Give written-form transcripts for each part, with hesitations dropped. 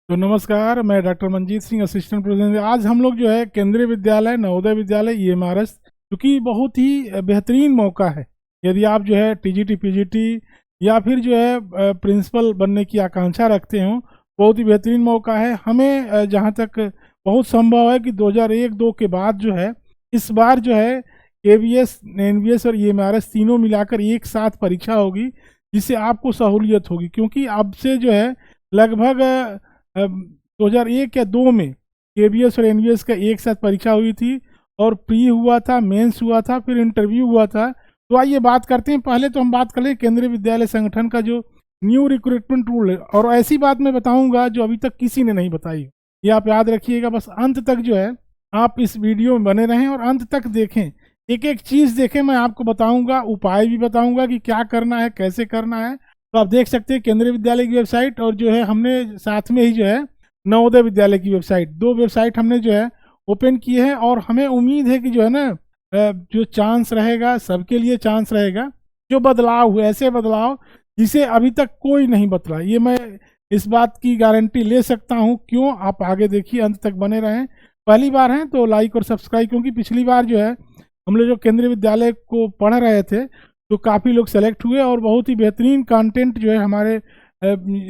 तो नमस्कार, मैं doctor Manjeet Singh, assistant professor. आज हम लोग जो है केंद्रीय विद्यालय, नवोदय विद्यालय, ईएमआरएस, क्योंकि बहुत ही बेहतरीन मौका है। यदि आप जो है टीजीटी, पीजीटी या फिर जो है प्रिंसिपल बनने की आकांक्षा रखते हो, बहुत ही बेहतरीन मौका है। हमें जहाँ तक बहुत संभव है कि 2001-2 के बाद जो है, इस बार जो है केवीएस, एनवीएस और ईएमआरएस तीनों मिलाकर एक साथ परीक्षा होगी, जिससे आपको सहूलियत होगी। क्योंकि अब से जो है लगभग 2001 या 2 में केबीएस और एनवीएस का एक साथ परीक्षा हुई थी, और प्री हुआ था, मेंस हुआ था, फिर इंटरव्यू हुआ था। तो आइए बात करते हैं। पहले तो हम बात कर लें केंद्रीय विद्यालय संगठन का जो न्यू रिक्रूटमेंट रूल है, और ऐसी बात मैं बताऊंगा जो अभी तक किसी ने नहीं बताई। ये आप याद रखिएगा, बस अंत तक जो है आप इस वीडियो में बने रहें और अंत तक देखें, एक एक चीज़ देखें। मैं आपको बताऊंगा, उपाय भी बताऊंगा कि क्या करना है, कैसे करना है। तो आप देख सकते हैं केंद्रीय विद्यालय की वेबसाइट, और जो है हमने साथ में ही जो है नवोदय विद्यालय की वेबसाइट, दो वेबसाइट हमने जो है ओपन किए हैं। और हमें उम्मीद है कि जो है ना जो चांस रहेगा, सबके लिए चांस रहेगा। जो बदलाव हुए, ऐसे बदलाव जिसे अभी तक कोई नहीं बदला, ये मैं इस बात की गारंटी ले सकता हूँ। क्यों? आप आगे देखिए, अंत तक बने रहें। पहली बार हैं तो लाइक और सब्सक्राइब, क्योंकि पिछली बार जो है हम लोग जो केंद्रीय विद्यालय को पढ़ रहे थे तो काफ़ी लोग सेलेक्ट हुए, और बहुत ही बेहतरीन कंटेंट जो है हमारे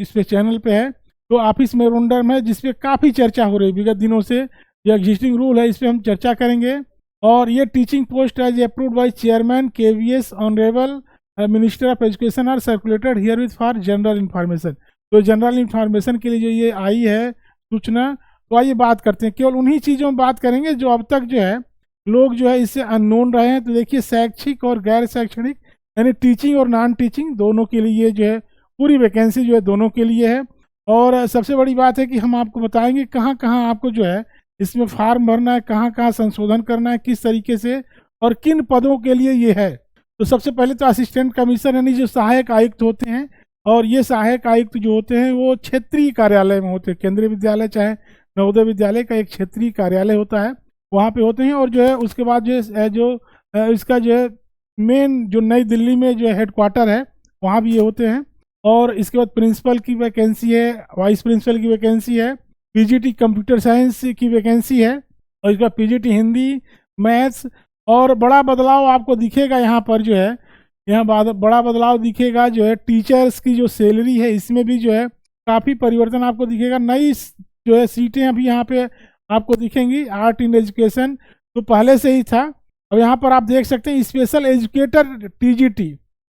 इस पे चैनल पे है। तो ऑफिस मेमोरेंडम है, जिसपे काफ़ी चर्चा हो रही है विगत दिनों से। जो एग्जिस्टिंग रूल है, इस पर हम चर्चा करेंगे। और ये teaching post as approved by chairman KVS honourable minister of education are circulated herewith for general information. तो जनरल इंफॉर्मेशन के लिए जो ये आई है सूचना, तो आइए बात करते हैं। केवल उन्हीं चीज़ों में बात करेंगे जो अब तक जो है लोग जो है इससे अननोन रहे हैं। तो देखिए, शैक्षिक और गैर शैक्षणिक, यानी टीचिंग और नॉन टीचिंग दोनों के लिए जो है पूरी वैकेंसी जो है दोनों के लिए है। और सबसे बड़ी बात है कि हम आपको बताएंगे कहाँ कहाँ आपको जो है इसमें फॉर्म भरना है, कहाँ कहाँ संशोधन करना है, किस तरीके से, और किन पदों के लिए ये है। तो सबसे पहले तो असिस्टेंट कमिश्नर, यानी जो सहायक आयुक्त होते हैं, और ये सहायक आयुक्त जो होते हैं वो क्षेत्रीय कार्यालय में होते हैं। केंद्रीय विद्यालय चाहे नवोदय विद्यालय का एक क्षेत्रीय कार्यालय होता है, वहाँ पे होते हैं। और जो है उसके बाद इसका जो है मेन जो नई दिल्ली में जो हेडक्वार्टर है, वहाँ भी ये होते हैं। और इसके बाद प्रिंसिपल की वैकेंसी है, वाइस प्रिंसिपल की वैकेंसी है, पीजीटी कंप्यूटर साइंस की वैकेंसी है, और इसके बाद पीजीटी हिंदी, मैथ्स। और बड़ा बदलाव आपको दिखेगा यहाँ पर जो है, यहाँ बड़ा बदलाव दिखेगा जो है टीचर्स की जो सैलरी है, इसमें भी जो है काफ़ी परिवर्तन आपको दिखेगा। नई जो है सीटें अभी यहाँ पे आपको दिखेंगी। आर्ट इन एजुकेशन तो पहले से ही था, अब यहाँ पर आप देख सकते हैं स्पेशल एजुकेटर टीजीटी।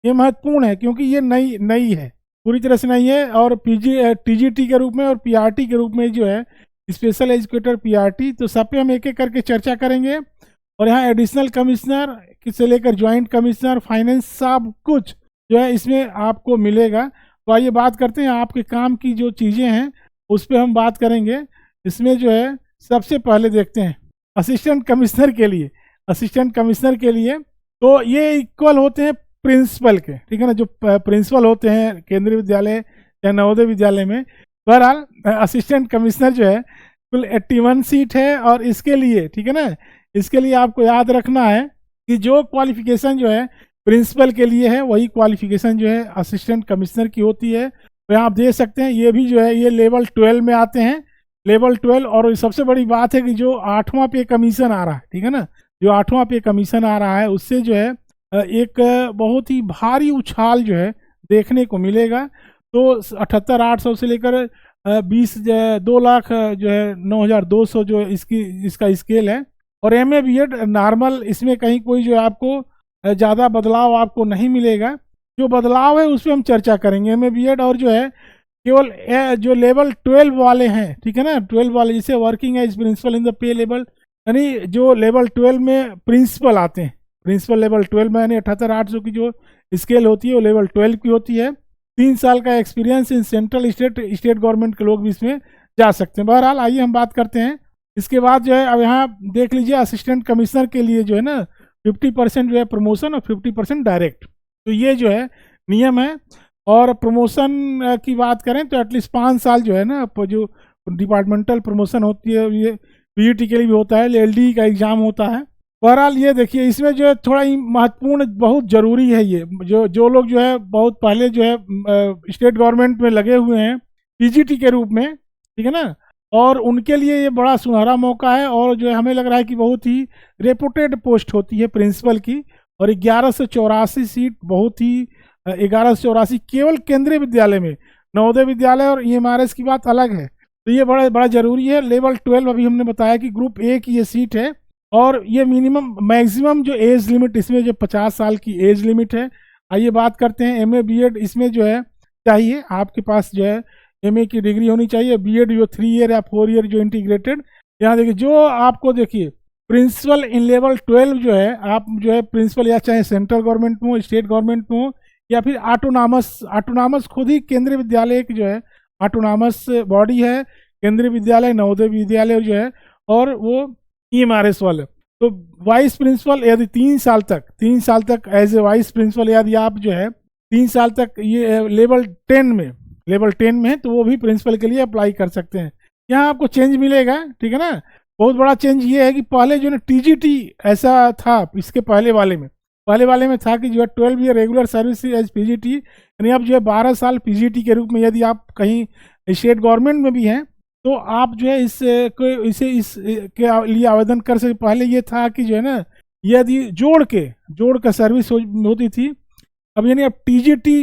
ये महत्वपूर्ण है क्योंकि ये नई नई है, पूरी तरह से नहीं है। और टीजीटी के रूप में और पीआरटी के रूप में जो है स्पेशल एजुकेटर पीआरटी, तो सब पे हम एक एक करके चर्चा करेंगे। और यहाँ एडिशनल कमिश्नर से लेकर ज्वाइंट कमिश्नर, फाइनेंस, सब कुछ जो है इसमें आपको मिलेगा। तो आइए बात करते हैं आपके काम की जो चीज़ें हैं उस पर हम बात करेंगे। इसमें जो है सबसे पहले देखते हैं असिस्टेंट कमिश्नर के लिए। असिस्टेंट कमिश्नर के लिए तो ये इक्वल होते हैं प्रिंसिपल के, ठीक है ना। जो प्रिंसिपल होते हैं केंद्रीय विद्यालय या नवोदय विद्यालय में, बहरहाल असिस्टेंट कमिश्नर जो है कुल 81 सीट है। और इसके लिए, ठीक है ना, इसके लिए आपको याद रखना है कि जो क्वालिफिकेशन जो है प्रिंसिपल के लिए है, वही क्वालिफिकेशन जो है असिस्टेंट कमिश्नर की होती है। तो आप देख सकते हैं ये भी जो है ये लेवल 12 में आते हैं, लेवल 12। और सबसे बड़ी बात है कि जो 8वां पे कमीशन आ रहा है, ठीक है ना, जो 8वां पे कमीशन आ रहा है, उससे जो है एक बहुत ही भारी उछाल जो है देखने को मिलेगा। तो 78,800 से लेकर 2 लाख जो है 9,200 जो इसका स्केल है। और M A B Ed normal, इसमें कहीं कोई जो है आपको ज़्यादा बदलाव आपको नहीं मिलेगा। जो बदलाव है उस पर हम चर्चा करेंगे। एम ए बी एड और जो है केवल जो लेवल 12 वाले हैं, ठीक है ना, 12 वाले जिसे working as principal in the pay level, यानी जो लेवल 12 में प्रिंसिपल आते हैं, प्रिंसिपल लेवल 12 में, यानी 78,800 की जो स्केल होती है वो लेवल 12 की होती है। 3 साल का experience in central state government के लोग भी इसमें जा सकते हैं। बहरहाल आइए हम बात करते हैं। इसके बाद जो है अब यहाँ देख लीजिए, असिस्टेंट कमिश्नर के लिए जो है ना 50% जो है प्रमोशन और 50% डायरेक्ट, तो ये जो है नियम है। और प्रमोशन की बात करें तो एटलीस्ट 5 साल जो है ना, जो डिपार्टमेंटल प्रमोशन होती है, ये पीईटी के लिए भी होता है, एलडी का एग्जाम होता है। बहरहाल ये देखिए, इसमें जो है थोड़ा ही महत्वपूर्ण, बहुत ज़रूरी है ये। जो लोग जो है बहुत पहले जो है स्टेट गवर्नमेंट में लगे हुए हैं पीजीटी के रूप में, ठीक है ना। और उनके लिए ये बड़ा सुनहरा मौका है, और जो है हमें लग रहा है कि बहुत ही रेपुटेड पोस्ट होती है प्रिंसिपल की। और 1184 सीट, बहुत ही 1184 केवल केंद्रीय विद्यालय में। नवोदय विद्यालय और ईएमआरएस की बात अलग है, तो ये बड़ा बड़ा जरूरी है। लेवल 12 अभी हमने बताया कि ग्रुप ए की ये सीट है, और ये मिनिमम मैक्सिमम जो एज लिमिट इसमें जो 50 साल की एज लिमिट है। आइए बात करते हैं एमए बीएड इसमें जो है चाहिए, आपके पास जो है एमए की डिग्री होनी चाहिए, बीएड जो 3 ईयर या 4 ईयर जो इंटीग्रेटेड। यहाँ देखिए जो आपको देखिए प्रिंसिपल इन लेवल 12 जो है, आप जो है प्रिंसिपल या चाहे सेंट्रल गवर्नमेंट में हो, स्टेट गवर्नमेंट में हो, या फिर ऑटोनॉमस खुद ही केंद्रीय विद्यालय एक जो है ऑटोनॉमस बॉडी है, केंद्रीय विद्यालय नवोदय विद्यालय जो है, और वो ईएमआरएस वाले। तो वाइस प्रिंसिपल यदि 3 साल तक एज ए वाइस प्रिंसिपल यदि आप जो है 3 साल तक ये लेवल 10 में है, तो वो भी प्रिंसिपल के लिए अप्लाई कर सकते हैं। यहाँ आपको चेंज मिलेगा, ठीक है ना। बहुत बड़ा चेंज ये है कि पहले जो है टीजीटी ऐसा था, इसके पहले वाले में था कि जो है 12 year regular service as PGT, यानी अब जो है 12 साल पीजीटी के रूप में यदि आप कहीं स्टेट गवर्नमेंट में भी हैं तो आप जो है इस के लिए आवेदन कर सकते। पहले ये था कि जो है ना यदि जोड़ का सर्विस होती थी, अब यानी अब टीजीटी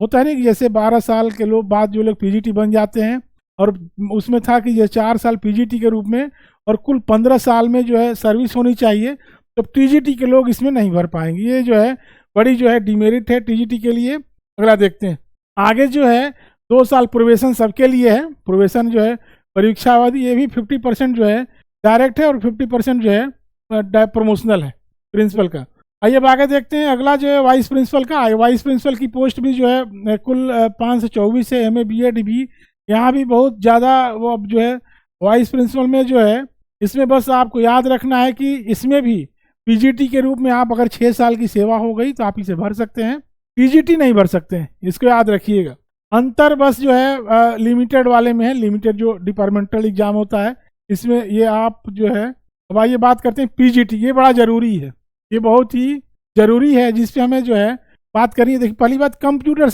होता है ना कि जैसे 12 साल के लोग बाद जो लोग पीजीटी बन जाते हैं, और उसमें था कि ये 4 साल पीजीटी के रूप में और कुल 15 साल में जो है सर्विस होनी चाहिए, तो टीजीटी के लोग इसमें नहीं भर पाएंगे। ये जो है बड़ी जो है डिमेरिट है टीजीटी के लिए। अगला देखते हैं आगे जो है 2 साल प्रोबेशन सबके लिए है। प्रोबेशन जो है परीक्षा अवधि, ये भी 50% जो है डायरेक्ट है और 50% जो है प्रमोशनल है प्रिंसिपल का। आइए अब आगे देखते हैं अगला जो है वाइस प्रिंसिपल का। वाइस प्रिंसिपल की पोस्ट भी जो है कुल 524 है, एमए बीएड भी यहाँ भी बहुत ज़्यादा। वो अब जो है वाइस प्रिंसिपल में जो है इसमें बस आपको याद रखना है कि इसमें भी पीजीटी के रूप में आप अगर 6 साल की सेवा हो गई तो आप इसे भर सकते हैं, पीजीटी नहीं भर सकते हैं, इसको याद रखिएगा। अंतर बस जो है लिमिटेड वाले में है, लिमिटेड जो डिपार्टमेंटल एग्जाम होता है इसमें ये आप जो है। अब आइए बात करते हैं पीजीटी, ये बड़ा ज़रूरी है, ये बहुत ही ज़रूरी है जिस पे हमें जो है बात करनी है। देखिए पहली बात कंप्यूटर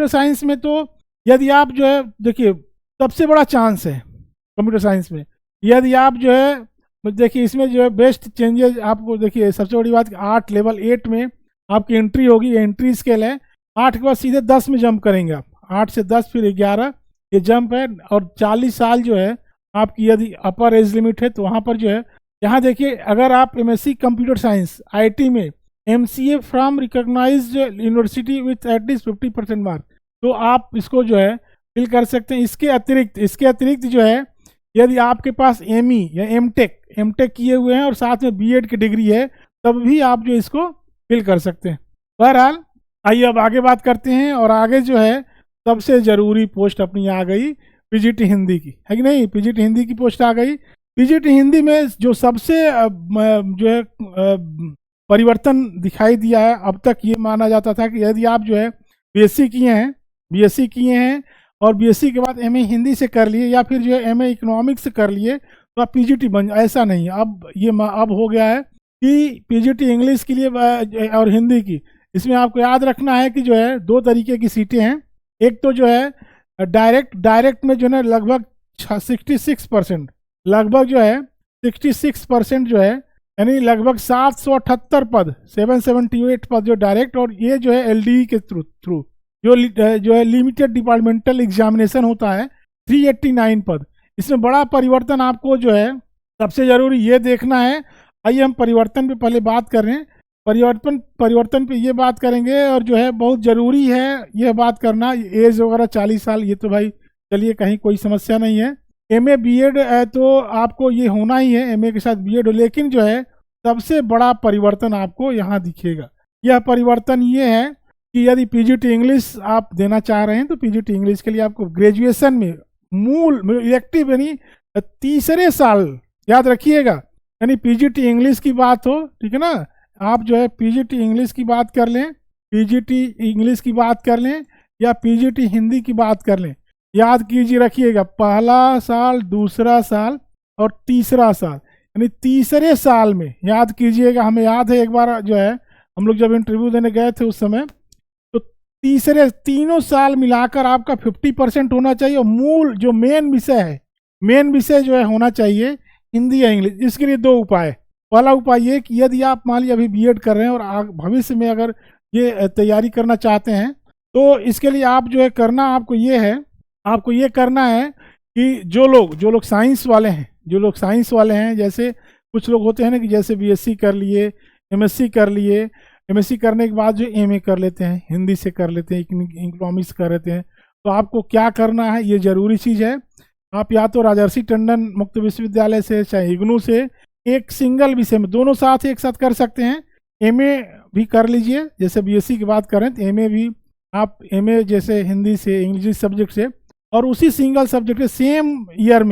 साइंस में तो यदि आप जो है देखिए सबसे बड़ा चांस है कंप्यूटर साइंस में, यदि आप जो है देखिए इसमें जो है बेस्ट चेंजेस आपको देखिए सबसे बड़ी बात 8 लेवल 8 में आपकी एंट्री होगी, एंट्री स्केल है। 8 के बाद सीधे 10 में जंप करेंगे आप, 8 से 10 फिर 11 ये जंप है। और 40 साल जो है आपकी यदि अपर एज लिमिट है तो वहाँ पर जो है यहाँ देखिए अगर आप एमएससी कंप्यूटर साइंस आईटी में MCA from recognised university with at least 50% mark, तो आप इसको जो है फिल कर सकते हैं। इसके अतिरिक्त जो है यदि आपके पास एमई या एमटेक किए हुए हैं और साथ में बीएड की डिग्री है तब भी आप जो इसको फिल कर सकते हैं। बहरहाल आइए अब आगे बात करते हैं, और आगे जो है सबसे ज़रूरी पोस्ट अपनी आ गई पीजीटी हिंदी की, है कि नहीं। पीजीटी हिंदी की पोस्ट आ गई। पीजीटी हिंदी में जो सबसे जो है परिवर्तन दिखाई दिया है, अब तक ये माना जाता था कि यदि आप जो है बीएससी किए हैं और बीएससी के बाद एमए हिंदी से कर लिए या फिर जो है एमए इकोनॉमिक्स से कर लिए तो आप पीजीटी बन, ऐसा नहीं। अब ये अब हो गया है कि पीजीटी इंग्लिश के लिए और हिंदी की, इसमें आपको याद रखना है कि जो है 2 तरीके की सीटें हैं। एक तो जो है डायरेक्ट में जो है लगभग 66%, लगभग जो है 66% जो है यानी लगभग 778 पद, 778 पद जो डायरेक्ट, और ये जो है एलडीई के थ्रू जो है लिमिटेड डिपार्टमेंटल एग्जामिनेशन होता है 389 पद। इसमें बड़ा परिवर्तन आपको जो है सबसे ज़रूरी ये देखना है। आइए हम परिवर्तन पे पहले बात कर रहे हैं, परिवर्तन पे ये बात करेंगे, और जो है बहुत ज़रूरी है यह बात करना। एज वगैरह 40 साल ये तो भाई चलिए कहीं कोई समस्या नहीं है। एमए बीएड तो आपको ये होना ही है, एमए के साथ बीएड हो, लेकिन जो है सबसे बड़ा परिवर्तन आपको यहाँ दिखेगा। यह परिवर्तन ये है कि यदि पीजीटी इंग्लिश आप देना चाह रहे हैं तो पीजीटी इंग्लिश के लिए आपको ग्रेजुएशन में मूल इलेक्टिव यानी 3रे साल, याद रखिएगा, यानी पीजीटी इंग्लिश की बात हो, ठीक है ना, आप जो है पीजीटी इंग्लिश की बात कर लें, पीजीटी इंग्लिश की बात कर लें या पीजीटी हिंदी की बात कर लें, याद कीजिए रखिएगा पहला साल, दूसरा साल और तीसरा साल, यानी 3रे साल में याद कीजिएगा। हमें याद है एक बार जो है हम लोग जब इंटरव्यू देने गए थे उस समय, तो तीसरे तीनों साल मिलाकर आपका 50% होना चाहिए, और मूल जो मेन विषय है, मेन विषय जो है होना चाहिए हिंदी या इंग्लिश। इसके लिए दो उपाय। पहला उपाय ये कि यदि आप मान लीजिए अभी बीएड कर रहे हैं और भविष्य में अगर ये तैयारी करना चाहते हैं, तो इसके लिए आप जो है करना आपको ये है, आपको ये करना है कि जो लोग साइंस वाले हैं, जो लोग साइंस वाले हैं, जैसे कुछ लोग होते हैं ना कि जैसे बीएससी कर लिए, एमएससी कर लिए, एमएससी करने के बाद जो एमए कर लेते हैं, हिंदी से कर लेते हैं, इकोनॉमिक्स कर लेते हैं, तो आपको क्या करना है, ये जरूरी चीज़ है। आप या तो राजर्षि टंडन मुक्त विश्वविद्यालय से चाहे इग्नू से एक सिंगल विषय में दोनों साथ एक साथ कर सकते हैं। एमए भी कर लीजिए, जैसे बीएससी की बात करें तो एमए भी आप एमए जैसे हिंदी से इंग्लिश सब्जेक्ट से, और उसी सिंगल सब्जेक्ट के सेम ईयर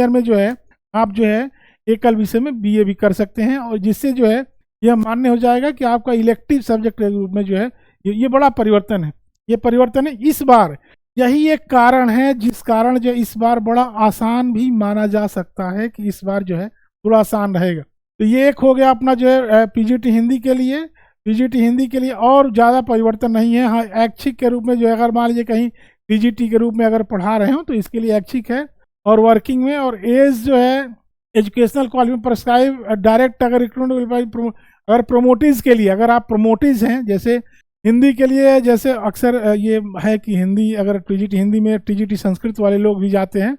में जो है आप जो है एकल विषय में बीए भी कर सकते हैं, और जिससे जो है यह मान्य हो जाएगा कि आपका इलेक्टिव सब्जेक्ट के रूप में जो है ये बड़ा परिवर्तन है। ये परिवर्तन है इस बार, यही एक कारण है जिस कारण जो इस बार बड़ा आसान भी माना जा सकता है कि इस बार जो है थोड़ा आसान रहेगा। तो ये एक हो गया अपना जो है पीजीटी हिंदी के लिए। पीजीटी हिंदी के लिए और ज़्यादा परिवर्तन नहीं है। हाँ, ऐच्छिक के रूप में जो है अगर मान लीजिए कहीं टीजीटी के रूप में अगर पढ़ा रहे हो तो इसके लिए ऐच्छिक है, और वर्किंग में, और एज जो है एजुकेशनल क्वालिफिकेशन प्रेस्क्राइब डायरेक्ट अगर अगर प्रोमोटीज के लिए, अगर आप प्रोमोटीज हैं, जैसे हिंदी के लिए जैसे अक्सर ये है कि हिंदी अगर टीजीटी हिंदी में टीजीटी संस्कृत वाले लोग भी जाते हैं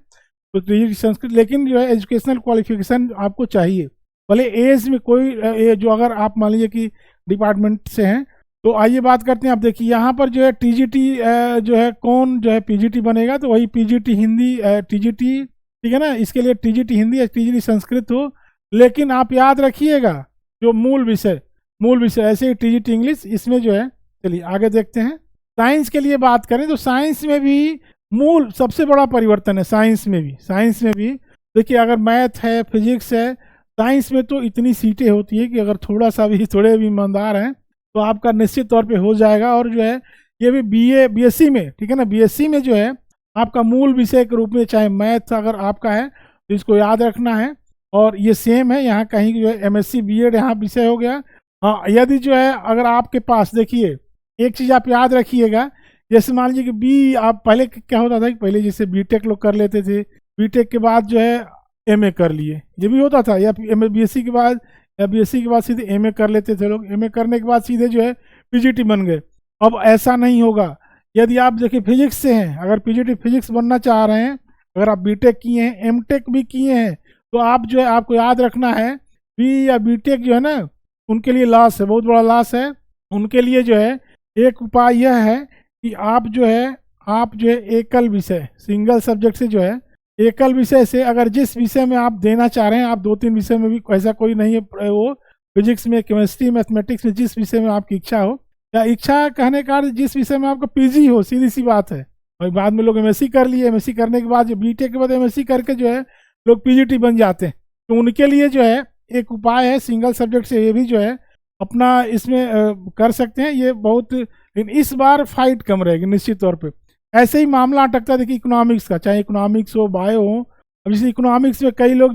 तो टीजीटी संस्कृत, लेकिन जो है एजुकेशनल क्वालिफिकेशन आपको चाहिए, भले एज में कोई जो अगर आप मान लीजिए कि डिपार्टमेंट से हैं। तो आइए बात करते हैं। आप देखिए यहाँ पर जो है टीजीटी जो है कौन जो है पीजीटी बनेगा, तो वही पीजीटी हिंदी टीजीटी, ठीक है ना। इसके लिए टीजीटी हिंदी या टीजीटी संस्कृत हो, लेकिन आप याद रखिएगा जो मूल विषय ऐसे ही टीजीटी इंग्लिश, इसमें जो है। चलिए आगे देखते हैं। साइंस के लिए बात करें तो साइंस में भी मूल सबसे बड़ा परिवर्तन है। साइंस में भी देखिए, अगर मैथ है, फिजिक्स है, साइंस में तो इतनी सीटें होती है कि अगर थोड़े भी ईमानदार हैं तो आपका निश्चित तौर पे हो जाएगा। और जो है ये भी बीएससी में, ठीक है ना, बीएससी में जो है आपका मूल विषय के रूप में चाहे मैथ अगर आपका है तो इसको याद रखना है। और ये सेम है यहाँ कहीं जो है एमएससी बीएड यहाँ विषय हो गया। हाँ, यदि जो है अगर आपके पास, देखिए एक चीज़ आप याद रखिएगा, जैसे मान लीजिए कि आप पहले क्या होता था कि पहले जैसे बीटेक लोग कर लेते थे, बीटेक के बाद जो है एमए कर लिए, ये भी होता था, या बीएससी के बाद या बीएससी के बाद सीधे एमए कर लेते थे लोग, एमए करने के बाद सीधे जो है पीजीटी बन गए। अब ऐसा नहीं होगा। यदि आप देखिए फिजिक्स से हैं, अगर पीजीटी फिजिक्स बनना चाह रहे हैं, अगर आप बीटेक किए हैं, एमटेक भी किए हैं, तो आप जो है आपको याद रखना है बी या बीटेक जो है ना, उनके लिए लॉस है, बहुत बड़ा लॉस है। उनके लिए जो है एक उपाय यह है कि आप जो है एकल विषय, सिंगल सब्जेक्ट से जो है एकल विषय से, अगर जिस विषय में आप देना चाह रहे हैं, आप 2-3 विषय में भी, ऐसा कोई नहीं है, वो फिजिक्स में, केमिस्ट्री, मैथमेटिक्स में, जिस विषय में आपकी इच्छा हो, या इच्छा कहने का जिस विषय में आपका पीजी हो, सीधी सी बात है। और बाद में लोग एमएससी कर लिए, एमएससी करने के बाद जो बीटेक के बाद एमएससी करके जो है लोग पीजीटी बन जाते हैं। तो उनके लिए जो है एक उपाय है सिंगल सब्जेक्ट से, ये भी जो है अपना इसमें कर सकते हैं। ये बहुत, लेकिन इस बार फाइट कम रहेगी निश्चित तौर पे। ऐसे ही मामला अटकता है, देखिए इकोनॉमिक्स का, चाहे इकोनॉमिक्स हो, बायो हो। अब जैसे इकोनॉमिक्स में कई लोग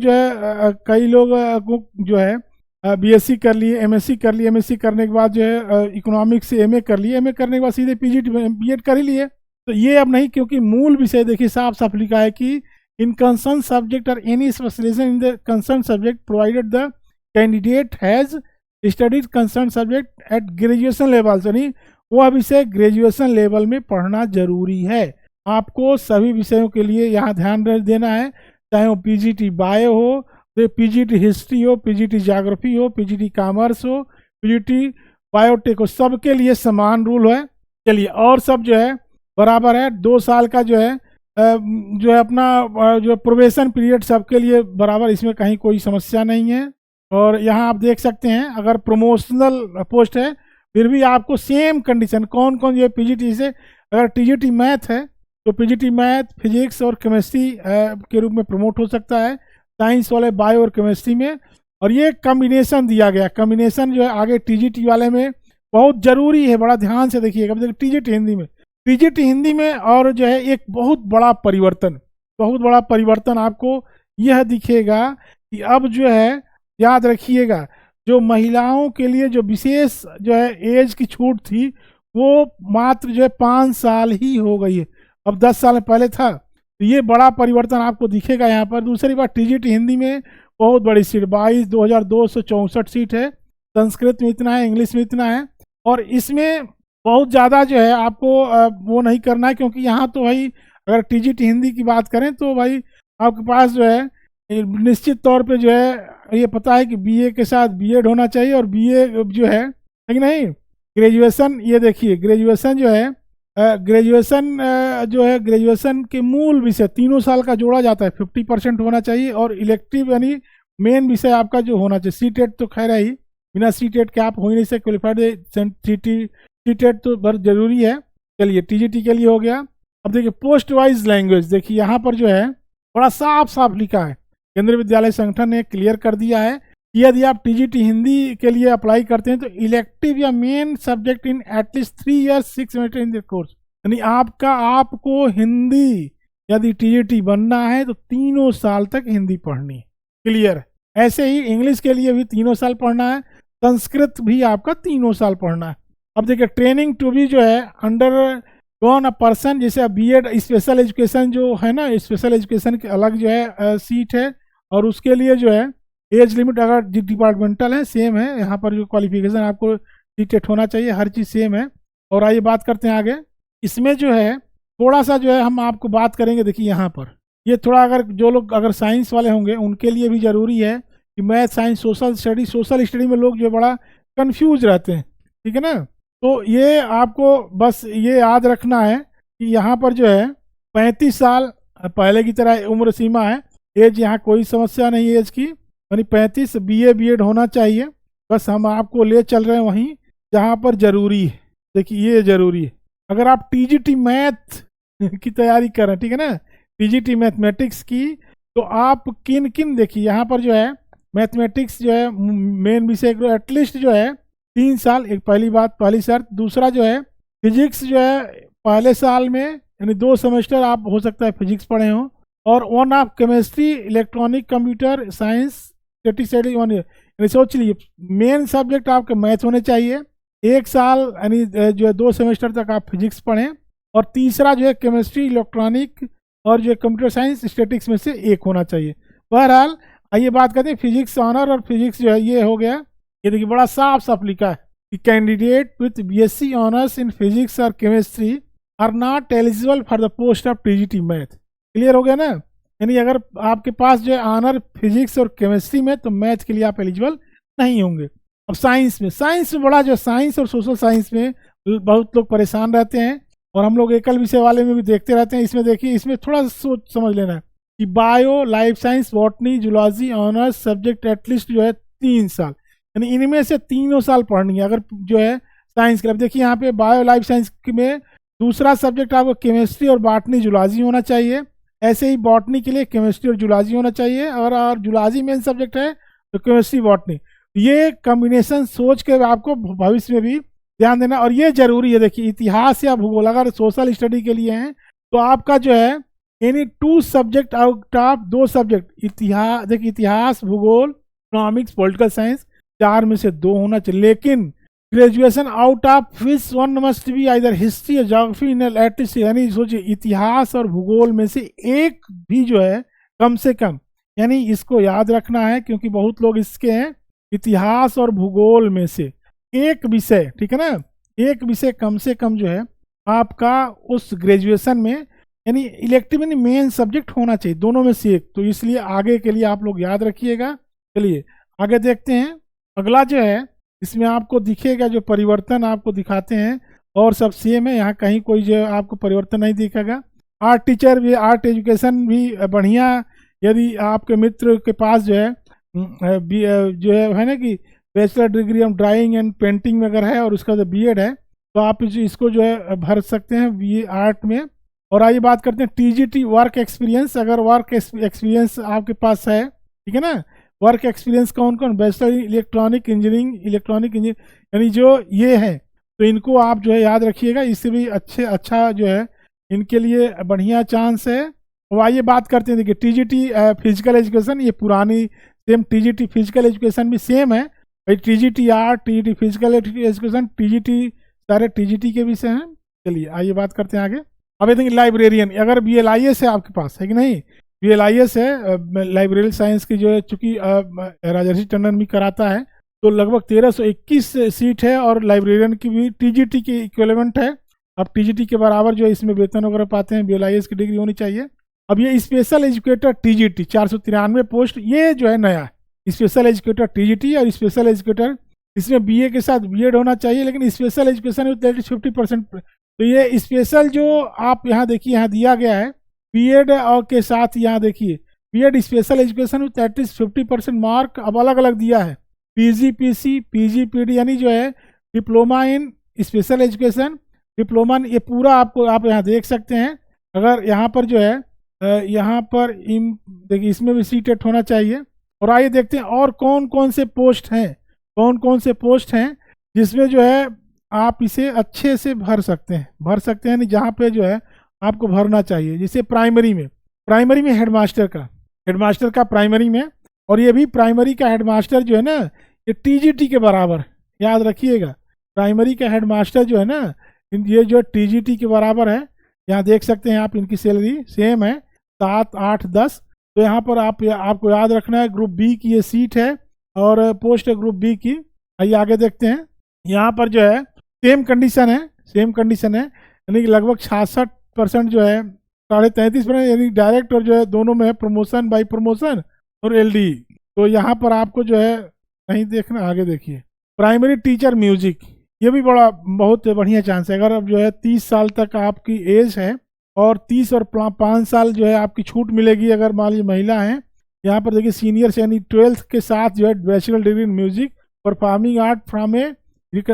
जो है बीएससी कर लिए, एमएससी कर लिए, एमएससी करने के बाद जो है इकोनॉमिक्स से एमए कर लिए, एमए करने के बाद सीधे पीजीटी बीएड कर ही लिए। तो ये अब नहीं, क्योंकि मूल विषय देखिए साफ साफ लिखा है कि इन कंसर्न सब्जेक्ट और any specialisation in the concern subject provided the candidate has studies concern subject at graduation level. यानी वह विषय ग्रेजुएशन लेवल में पढ़ना जरूरी है। आपको सभी विषयों के लिए यहाँ ध्यान देना है, चाहे वो पीजीटी बायो हो, पीजीटी हिस्ट्री हो, पीजीटी ज्योग्राफी हो, पीजीटी कॉमर्स हो, पीजीटी बायोटेक हो, सबके लिए समान रूल है। चलिए, और सब जो है बराबर है। 2 साल का जो है अपना जो प्रोबेशन पीरियड सबके लिए बराबर, इसमें कहीं कोई समस्या नहीं है। और यहाँ आप देख सकते हैं अगर प्रमोशनल पोस्ट है फिर भी आपको सेम कंडीशन, कौन कौन जो है पीजीटी से, अगर टीजीटी मैथ है तो पीजीटी मैथ, फिजिक्स और केमिस्ट्री के रूप में प्रमोट हो सकता है, साइंस वाले बायो और केमिस्ट्री में। और ये कम्बिनेशन दिया गया, कम्बिनेशन जो है आगे टीजीटी वाले में बहुत ज़रूरी है, बड़ा ध्यान से देखिएगा। टीजीटी हिंदी में और जो है एक बहुत बड़ा परिवर्तन आपको यह दिखेगा कि अब जो है याद रखिएगा, जो महिलाओं के लिए जो विशेष जो है एज की छूट थी वो मात्र जो है 5 साल ही हो गई है, अब 10 साल पहले था। तो ये बड़ा परिवर्तन आपको दिखेगा यहाँ पर। दूसरी बात, टीजीटी हिंदी में बहुत बड़ी सीट 22,264 सीट है, संस्कृत में इतना है, इंग्लिश में इतना है, और इसमें बहुत ज़्यादा जो है आपको वो नहीं करना है, क्योंकि यहाँ तो भाई अगर टीजीटी हिंदी की बात करें तो भाई आपके पास जो है निश्चित तौर पे जो है ये पता है कि बीए के साथ बीएड होना चाहिए, और बीए जो है लेकिन नहीं, ग्रेजुएशन, ये देखिए ग्रेजुएशन जो है ग्रेजुएशन के मूल विषय तीनों साल का जोड़ा जाता है, 50% होना चाहिए, और इलेक्टिव यानी मेन विषय आपका जो होना चाहिए, सी टेट तो खैर है ही, बिना सी टेट के आप हो ही नहीं सकते क्वालिफाइड, सी टेट तो बहुत जरूरी है। चलिए टीजीटी के लिए हो गया। अब देखिए पोस्ट वाइज लैंग्वेज, देखिए यहाँ पर जो है बड़ा साफ साफ लिखा है, केंद्रीय विद्यालय संगठन ने क्लियर कर दिया है कि यदि आप टीजीटी हिंदी के लिए अप्लाई करते हैं तो इलेक्टिव या main subject in at least 3 years 6 semester in the course, यानी आपको हिंदी यदि टीजीटी बनना है तो 3 साल तक हिंदी पढ़नी है, क्लियर है। ऐसे ही इंग्लिश के लिए भी 3 साल पढ़ना है, संस्कृत भी आपका 3 साल पढ़ना है। अब देखिए ट्रेनिंग टू बी जो है अंडर कौन अ पर्सन, जैसे बीएड स्पेशल एजुकेशन जो है ना, स्पेशल एजुकेशन के अलग जो है सीट है, और उसके लिए जो है एज लिमिट अगर डिपार्टमेंटल है सेम है, यहाँ पर जो क्वालिफिकेशन आपको सीटेट होना चाहिए, हर चीज़ सेम है। और आइए बात करते हैं आगे, इसमें जो है थोड़ा सा जो है हम आपको बात करेंगे। देखिए यहाँ पर ये थोड़ा अगर जो लोग अगर साइंस वाले होंगे उनके लिए भी ज़रूरी है कि मैथ साइंस सोशल स्टडी में लोग जो है बड़ा कन्फ्यूज रहते हैं, ठीक है ना। तो ये आपको बस ये याद रखना है कि यहाँ पर जो है 35 साल पहले की तरह उम्र सीमा है, एज यहाँ कोई समस्या नहीं एज की, यानी 35 बीए बीएड होना चाहिए। बस हम आपको ले चल रहे हैं वहीं जहाँ पर ज़रूरी है। देखिए ये ज़रूरी है, अगर आप टीजीटी मैथ की तैयारी कर रहे हैं, ठीक है ना, टीजीटी मैथमेटिक्स की, तो आप किन किन, देखिए यहाँ पर जो है मैथमेटिक्स जो है मेन विषय एटलीस्ट जो है 3 साल, एक पहली बात, पहली शर्त। दूसरा जो है फिजिक्स जो है पहले साल में यानी 2 सेमेस्टर आप हो सकता है फिजिक्स पढ़े हों, और 1 of chemistry electronic computer science study 1 year, यानी सोच लीजिए मेन सब्जेक्ट आपके मैथ होने चाहिए, 1 साल यानी जो है 2 सेमेस्टर तक आप फिजिक्स पढ़ें, और तीसरा जो है केमिस्ट्री इलेक्ट्रॉनिक और जो है कंप्यूटर साइंस स्टेटिक्स में से एक होना चाहिए। बहरहाल आइए बात करते हैं फिजिक्स ऑनर और फिजिक्स जो है ये हो गया। ये देखिए बड़ा साफ साफ लिखा है कि candidate with BSc honours in physics और chemistry are not eligible for the post of TGT math. Clear हो गया ना, यानी अगर आपके पास जो है ऑनर फिजिक्स और केमिस्ट्री में, तो मैथ के लिए आप एलिजिबल नहीं होंगे। अब साइंस में बड़ा जो साइंस और सोशल साइंस में बहुत लोग परेशान रहते हैं, और हम लोग एकल विषय वाले में भी देखते रहते हैं। इसमें देखिए, इसमें थोड़ा सा सोच समझ लेना है कि bio, life science, botany, zoology honours subject at least जो है 3 साल, यानी इनमें से 3 साल पढ़नी है अगर जो है साइंस के लिए। देखिए यहाँ पे बायो लाइफ साइंस में दूसरा सब्जेक्ट आपको केमिस्ट्री और बॉटनी जूलॉजी होना चाहिए, ऐसे ही बॉटनी के लिए केमिस्ट्री और जूलॉजी होना चाहिए, और जूलॉजी मेन सब्जेक्ट है तो केमिस्ट्री बॉटनी। ये कॉम्बिनेशन सोच के आपको भविष्य में भी ध्यान देना, और ये जरूरी है। देखिए इतिहास या भूगोल अगर सोशल स्टडी के लिए हैं तो आपका जो है यानी 2 सब्जेक्ट आउट ऑफ 2 सब्जेक्ट, इतिहास, देखिए इतिहास, भूगोल, इकोनॉमिक्स, पॉलिटिकल साइंस, 4 में से 2 होना चाहिए। लेकिन graduation out of which 1 must be either history और ज्योग्राफी इन एटलीस्ट, यानी सोचिए इतिहास और भूगोल में से एक भी जो है कम से कम, यानी इसको याद रखना है क्योंकि बहुत लोग इसके हैं, इतिहास और भूगोल में से एक विषय, ठीक है ना, एक विषय कम से कम जो है आपका उस ग्रेजुएशन में यानी इलेक्टिव यानी मेन सब्जेक्ट होना चाहिए, दोनों में से एक। तो इसलिए आगे के लिए आप लोग याद रखिएगा। चलिए आगे देखते हैं। अगला जो है इसमें आपको दिखेगा जो परिवर्तन आपको दिखाते हैं, और सब सेम है, यहाँ कहीं कोई जो आपको परिवर्तन नहीं दिखेगा। आर्ट टीचर भी, आर्ट एजुकेशन भी बढ़िया, यदि आपके मित्र के पास जो है ना कि बैचलर डिग्री हम ड्राइंग एंड पेंटिंग में अगर है और उसका जो बीएड है तो आप इसको जो है भर सकते हैं बीए आर्ट में। और आइए बात करते हैं टीजीटी वर्क एक्सपीरियंस। अगर वर्क एक्सपीरियंस आपके पास है, ठीक है ना, वर्क एक्सपीरियंस कौन कौन, बैचलर इलेक्ट्रॉनिक इंजीनियरिंग यानी जो ये है, तो इनको आप जो है याद रखिएगा, इससे भी अच्छा जो है इनके लिए बढ़िया चांस है। और आइए बात करते हैं, देखिए टीजीटी फिजिकल एजुकेशन, ये पुरानी सेम टीजीटी फिजिकल एजुकेशन भी सेम है भाई, TGT art, TGT physical education, TGT सारे टीजीटी के विषय हैं। चलिए आइए बात करते हैं आगे। अब ये देखिए लाइब्रेरियन, अगर BLIS है आपके पास, है कि नहीं, BLIS है लाइब्रेरी साइंस की जो है, चूंकि राजर्षि टंडन भी कराता है, तो लगभग 1321 सीट है और लाइब्रेरियन की भी टीजीटी की इक्विवेलेंट है। अब टीजीटी के बराबर जो है इसमें वेतन वगैरह पाते हैं, BLIS की डिग्री होनी चाहिए। अब ये स्पेशल एजुकेटर टीजीटी 493 पोस्ट, ये जो है नया स्पेशल एजुकेटर टीजीटी और स्पेशल एजुकेटर, इसमें BA के साथ B.Ed होना चाहिए, लेकिन स्पेशल एजुकेशन में 50%। तो ये स्पेशल जो आप यहाँ देखिए यहाँ दिया गया है B.Ed और के साथ, यहाँ देखिए B.Ed स्पेशल एजुकेशन में 50% मार्क अब अलग अलग दिया है। PGPC PGPD यानी जो है diploma in special education, diploma, ये पूरा आपको आप यहाँ देख सकते हैं। अगर यहाँ पर जो है यहाँ पर देखिए इसमें भी C.TET होना चाहिए। और आइए देखते हैं और कौन कौन से पोस्ट हैं, कौन कौन से पोस्ट हैं जिसमें जो है आप इसे अच्छे से भर सकते हैं नहीं, जहाँ पे जो है आपको भरना चाहिए। जैसे प्राइमरी में हेडमास्टर का प्राइमरी में, और ये भी प्राइमरी का हेडमास्टर जो है ना, ये टीजीटी के बराबर, याद रखिएगा, प्राइमरी का हेडमास्टर जो है ना, ये जो टीजीटी के बराबर है। यहाँ देख सकते हैं आप, इनकी सैलरी सेम है 7, 8, 10। तो यहाँ पर आपको याद रखना है ग्रुप बी की ये सीट है और पोस्ट है ग्रुप बी की। आइए आगे देखते हैं। यहाँ पर जो है सेम कंडीशन है, यानी कि लगभग 66% जो है, 33.5%, यानी डायरेक्ट और जो है दोनों में है प्रमोशन बाई प्रमोशन और LD। तो यहाँ पर आपको जो है नहीं देखना, आगे देखिए प्राइमरी टीचर म्यूजिक, ये भी बहुत बढ़िया चांस है। अगर अब जो है 30 साल तक आपकी एज है और 30 और 5 साल जो है आपकी छूट मिलेगी अगर मान लीजिए महिला है। यहाँ पर देखिए सीनियर यानी 12th के साथ जो है bachelor degree in music performing art from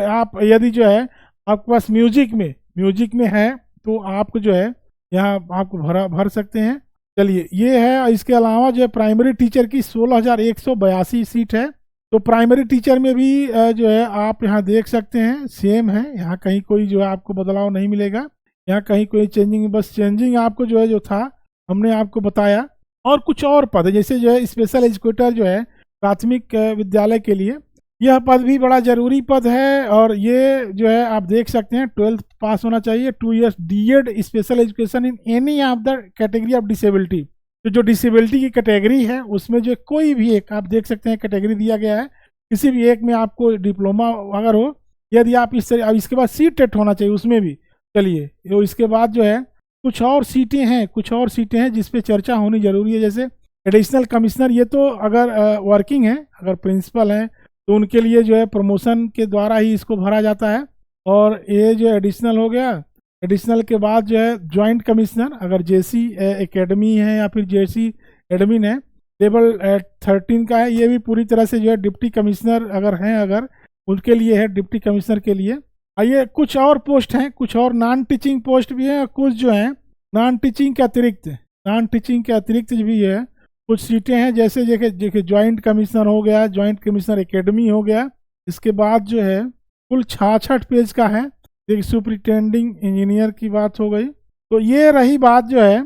आप यदि जो है आपके पास म्यूजिक में है तो आपको जो है यहाँ आपको भर सकते हैं। चलिए ये है। इसके अलावा जो है प्राइमरी टीचर की 16,182 सीट है। तो प्राइमरी टीचर में भी जो है आप यहाँ देख सकते हैं सेम है, यहाँ कहीं कोई जो है आपको बदलाव नहीं मिलेगा, यहाँ कहीं कोई चेंजिंग, बस चेंजिंग आपको जो है जो था हमने आपको बताया। और कुछ और पद जैसे जो है स्पेशल एजुकेटर जो है प्राथमिक विद्यालय के लिए, यह पद भी बड़ा जरूरी पद है। और ये जो है आप देख सकते हैं 12th पास होना चाहिए, 2 years D.Ed special education in any of the category of disability. तो जो डिसेबिलिटी की कैटेगरी है उसमें जो कोई भी एक आप देख सकते हैं कैटेगरी दिया गया है, किसी भी एक में आपको डिप्लोमा अगर हो, यदि आप इस तरह, इसके बाद C.TET होना चाहिए उसमें भी। चलिए तो इसके बाद जो है कुछ और सीटें हैं जिस पे चर्चा होनी जरूरी है। जैसे एडिशनल कमिश्नर, ये तो अगर वर्किंग है, अगर प्रिंसिपल हैं तो उनके लिए जो है प्रमोशन के द्वारा ही इसको भरा जाता है। और ये जो एडिशनल हो गया, एडिशनल के बाद जो है जॉइंट कमिश्नर, अगर JC एकेडमी है या फिर JC एडमिन है, लेवल 13 का है, ये भी पूरी तरह से जो है डिप्टी कमिश्नर अगर उनके लिए है, डिप्टी कमिश्नर के लिए। आइए कुछ और पोस्ट हैं, कुछ और नॉन टीचिंग पोस्ट भी हैं, कुछ जो हैं नॉन टीचिंग के अतिरिक्त भी है कुछ सीटें हैं। जैसे देखिए ज्वाइंट कमिश्नर हो गया, ज्वाइंट कमिश्नर एकेडमी हो गया। इसके बाद जो है कुल 66 पेज का है। देखिए सुपरिटेंडिंग इंजीनियर की बात हो गई। तो ये रही बात जो है,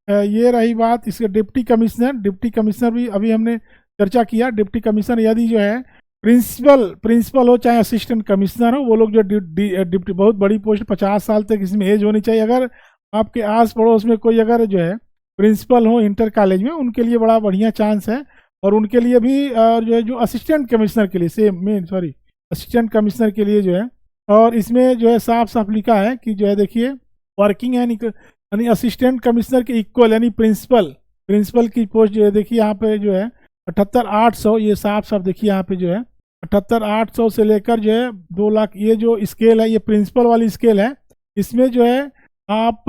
ये रही बात इसके डिप्टी कमिश्नर भी अभी हमने चर्चा किया। डिप्टी कमिश्नर यदि जो है प्रिंसिपल हो चाहे असिस्टेंट कमिश्नर हो, वो लोग जो डिप्टी, बहुत बड़ी पोस्ट, 50 साल तक इसमें एज होनी चाहिए। अगर आपके आस पड़ोस में कोई अगर जो है प्रिंसिपल हो इंटर कॉलेज में, उनके लिए बड़ा बढ़िया चांस है। और उनके लिए भी जो है जो असिस्टेंट कमिश्नर के लिए असिस्टेंट कमिश्नर के लिए जो है, और इसमें जो है साफ साफ लिखा है कि जो है देखिए वर्किंग है यानी असिस्टेंट कमिश्नर के इक्वल, यानी प्रिंसिपल की पोस्ट जो है देखिए यहाँ पे जो है 78,800, ये साफ साफ देखिए यहाँ पे जो है 78,800 से लेकर जो है 2 लाख, ये जो स्केल है ये प्रिंसिपल वाली स्केल है। इसमें जो है आप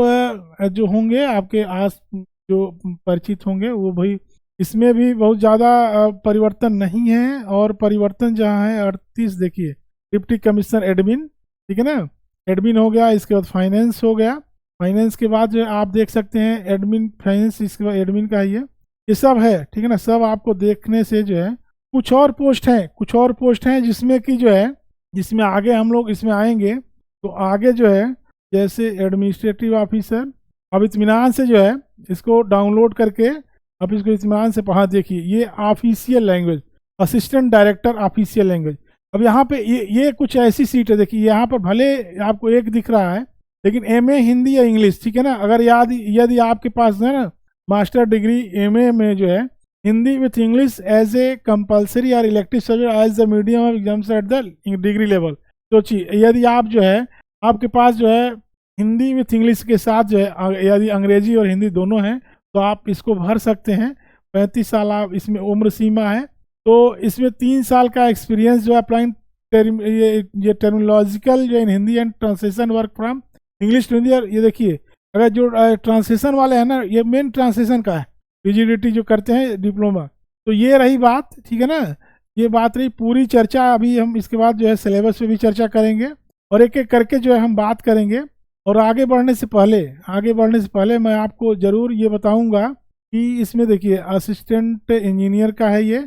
जो होंगे आपके आस जो परिचित होंगे वो भाई, इसमें भी बहुत ज़्यादा परिवर्तन नहीं है। और परिवर्तन जहाँ है 38, देखिए डिप्टी कमिश्नर एडमिन, ठीक है ना, एडमिन हो गया। इसके बाद फाइनेंस हो गया, फाइनेंस के बाद जो है आप देख सकते हैं एडमिन फाइनेंस, इसके बाद एडमिन का ये सब है, ठीक है ना। सब आपको देखने से जो है कुछ और पोस्ट हैं जिसमें कि जो है, जिसमें आगे हम लोग इसमें आएंगे तो आगे जो है जैसे एडमिनिस्ट्रेटिव ऑफिसर, अब इत्मीनान से जो है इसको डाउनलोड करके अब इसको इत्मीनान से पढ़ा। देखिए ये official language, assistant director official language, अब यहाँ पे ये कुछ ऐसी सीट है, देखिए यहाँ पर भले आपको एक दिख रहा है, लेकिन एमए हिंदी या इंग्लिश, ठीक है ना। अगर यदि आपके पास है ना मास्टर डिग्री एमए में जो है Hindi with English as a compulsory और elective subject as the medium of exams at the degree level, सोचिए यदि आप जो है आपके पास जो है हिंदी विथ इंग्लिश के साथ जो है यदि अंग्रेजी और हिंदी दोनों हैं तो आप इसको भर सकते हैं। 35 साल आप इसमें उम्र सीमा है, तो इसमें 3 साल का एक्सपीरियंस जो है अप्लाइंग ये टर्मिनोलॉजिकल जो in Hindi and translation work from English to Hindi. और ये देखिए अगर जो ट्रांसलेशन वाले हैं ना, ये मेन ट्रांसलेशन का है, पीजीडीटी जो करते हैं डिप्लोमा, तो ये रही बात, ठीक है ना। ये बात रही पूरी चर्चा, अभी हम इसके बाद जो है सिलेबस पे भी चर्चा करेंगे और एक एक करके जो है हम बात करेंगे। और आगे बढ़ने से पहले मैं आपको ज़रूर ये बताऊंगा कि इसमें देखिए असिस्टेंट इंजीनियर का है ये,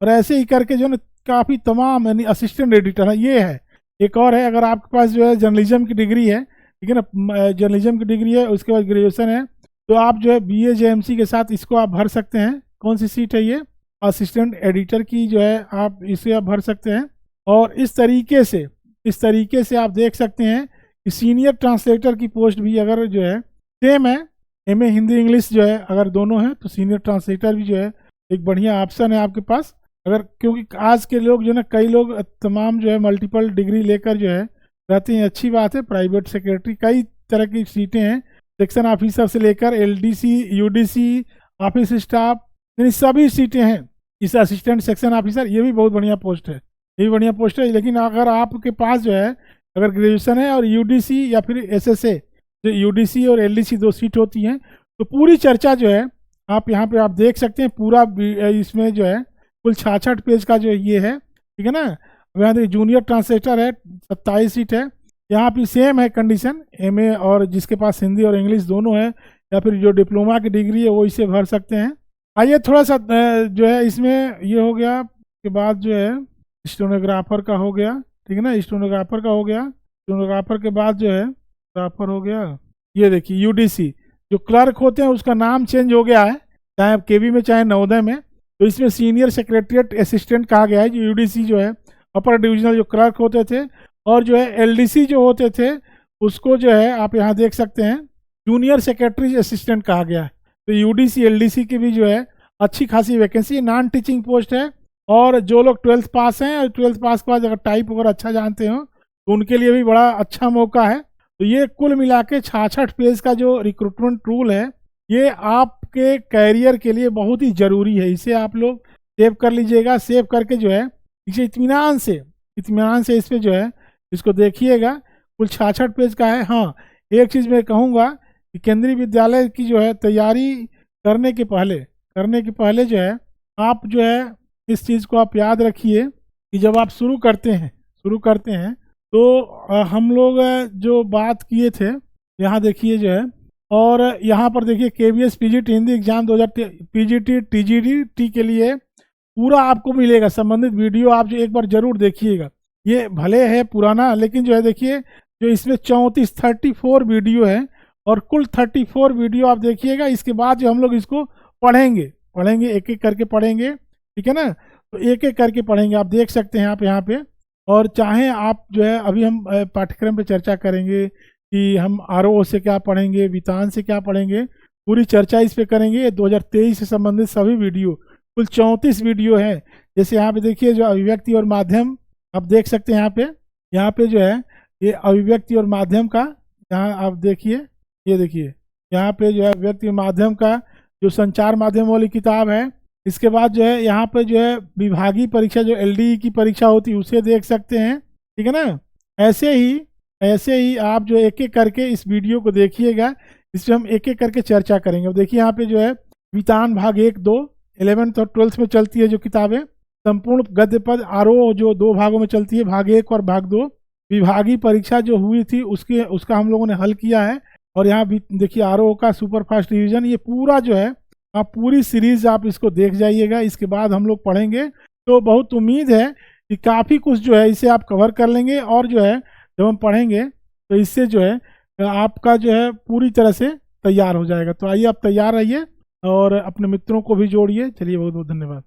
और ऐसे ही करके जो है काफ़ी तमाम यानी असिस्टेंट एडिटर है ये है। एक और है, अगर आपके पास जो है जर्नलिज्म की डिग्री है, ठीक है ना, जर्नलिज्म की डिग्री है, उसके बाद ग्रेजुएशन है, तो आप जो है बीए जेएमसी के साथ इसको आप भर सकते हैं। कौन सी सीट है ये, असिस्टेंट एडिटर की जो है, आप इसे आप भर सकते हैं। और इस तरीके से आप देख सकते हैं कि सीनियर ट्रांसलेटर की पोस्ट भी अगर जो है सेम है, एमए हिंदी इंग्लिश जो है अगर दोनों हैं, तो सीनियर ट्रांसलेटर भी जो है एक बढ़िया ऑप्शन है आपके पास। अगर क्योंकि आज के लोग जो है ना, कई लोग तमाम जो है मल्टीपल डिग्री लेकर जो है रहते हैं, अच्छी बात है। प्राइवेट सेक्रेटरी कई तरह की सीटें हैं, सेक्शन ऑफिसर से लेकर एलडीसी यूडीसी ऑफिस स्टाफ, यानी सभी सीटें हैं। इस असिस्टेंट सेक्शन ऑफिसर ये भी बहुत बढ़िया पोस्ट है, ये भी बढ़िया पोस्ट है। लेकिन अगर आपके पास जो है अगर ग्रेजुएशन है और यूडीसी या फिर एसएसए, जो यूडीसी और एलडीसी 2 सीट होती हैं, तो पूरी चर्चा जो है आप यहाँ पे आप देख सकते हैं। पूरा इसमें जो है कुल 66 पेज का जो ये है, ठीक है ना। यहाँ देखिए जूनियर ट्रांसलेटर है, 27 सीट है। यहाँ पे सेम है कंडीशन, एमए और जिसके पास हिंदी और इंग्लिश दोनों है, या फिर जो डिप्लोमा की डिग्री है वो इसे भर सकते हैं। आइए थोड़ा सा जो है इसमें ये हो गया के बाद जो है स्टेनोग्राफर का हो गया, ठीक है ना, स्टेनोग्राफर का हो गया। स्टेनोग्राफर के बाद जो है ग्राफर हो गया। ये देखिए यूडीसी जो क्लर्क होते हैं उसका नाम चेंज हो गया है, चाहे केवी में चाहे नवोदय में, तो इसमें सीनियर सेक्रेटरीट असिस्टेंट कहा गया है। जो यूडीसी जो है अपर डिविजनल जो क्लर्क होते थे, और जो है एलडीसी जो होते थे उसको जो है आप यहाँ देख सकते हैं जूनियर सेक्रेटरी असिस्टेंट कहा गया है। तो यूडीसी एलडीसी की भी जो है अच्छी खासी वैकेंसी, नॉन टीचिंग पोस्ट है। और जो लोग 12th पास हैं और 12th पास के बाद अगर टाइप वगैरह अच्छा जानते हो तो उनके लिए भी बड़ा अच्छा मौका है। तो ये कुल मिला के 66 पेज का जो रिक्रूटमेंट रूल है, ये आपके कैरियर के लिए बहुत ही ज़रूरी है। इसे आप लोग सेव कर लीजिएगा, सेव करके जो है इसे इत्मीनान से इस पर जो है इसको देखिएगा। कुल 66 पेज का है। हाँ, एक चीज़ मैं कहूँगा कि केंद्रीय विद्यालय की जो है तैयारी करने के पहले जो है आप जो है इस चीज़ को आप याद रखिए कि जब आप शुरू करते हैं तो हम लोग जो बात किए थे यहाँ देखिए जो है, और यहाँ पर देखिए KVS PGT Hindi exam 2000 PGT TGT के लिए पूरा आपको मिलेगा संबंधित वीडियो, आप जो एक बार जरूर देखिएगा। ये भले है पुराना, लेकिन जो है देखिए जो इसमें 34 वीडियो है, और कुल 34 वीडियो आप देखिएगा। इसके बाद जो हम लोग इसको पढ़ेंगे एक एक करके पढ़ेंगे, ठीक है ना। तो एक एक करके पढ़ेंगे, आप देख सकते हैं आप यहाँ पे। और चाहे आप जो है अभी हम पाठ्यक्रम पे चर्चा करेंगे कि हम आरओ से क्या पढ़ेंगे, वितान से क्या पढ़ेंगे, पूरी चर्चा इस पे करेंगे। 2023 से संबंधित सभी वीडियो, कुल 34 वीडियो है। जैसे यहाँ पे देखिए जो अभिव्यक्ति और माध्यम, आप देख सकते हैं यहाँ पे जो है ये अभिव्यक्ति और माध्यम का, यहाँ आप देखिए, ये देखिए यहाँ पे जो है अभिव्यक्ति और माध्यम का जो संचार माध्यम वाली किताब है। इसके बाद जो है यहाँ पे जो है विभागीय परीक्षा जो एलडीई की परीक्षा होती है उसे देख सकते हैं, ठीक है ना। ऐसे ही आप जो एक एक करके इस वीडियो को देखिएगा, इस पर हम एक एक करके चर्चा करेंगे। अब देखिए यहाँ पे जो है वितान भाग 1, 2 11th और 12th में चलती है जो किताबें, संपूर्ण गद्य पद आरओ जो 2 भागों में चलती है, भाग 1 और भाग 2। विभागीय परीक्षा जो हुई थी उसका हम लोगों ने हल किया है। और यहाँ भी देखिए आरओ का सुपर फास्ट रिवीजन, ये पूरा जो है आप पूरी सीरीज आप इसको देख जाइएगा। इसके बाद हम लोग पढ़ेंगे, तो बहुत उम्मीद है कि काफ़ी कुछ जो है इसे आप कवर कर लेंगे। और जो है जब हम पढ़ेंगे तो इससे जो है आपका जो है पूरी तरह से तैयार हो जाएगा। तो आइए आप तैयार रहिए और अपने मित्रों को भी जोड़िए। चलिए, बहुत बहुत धन्यवाद।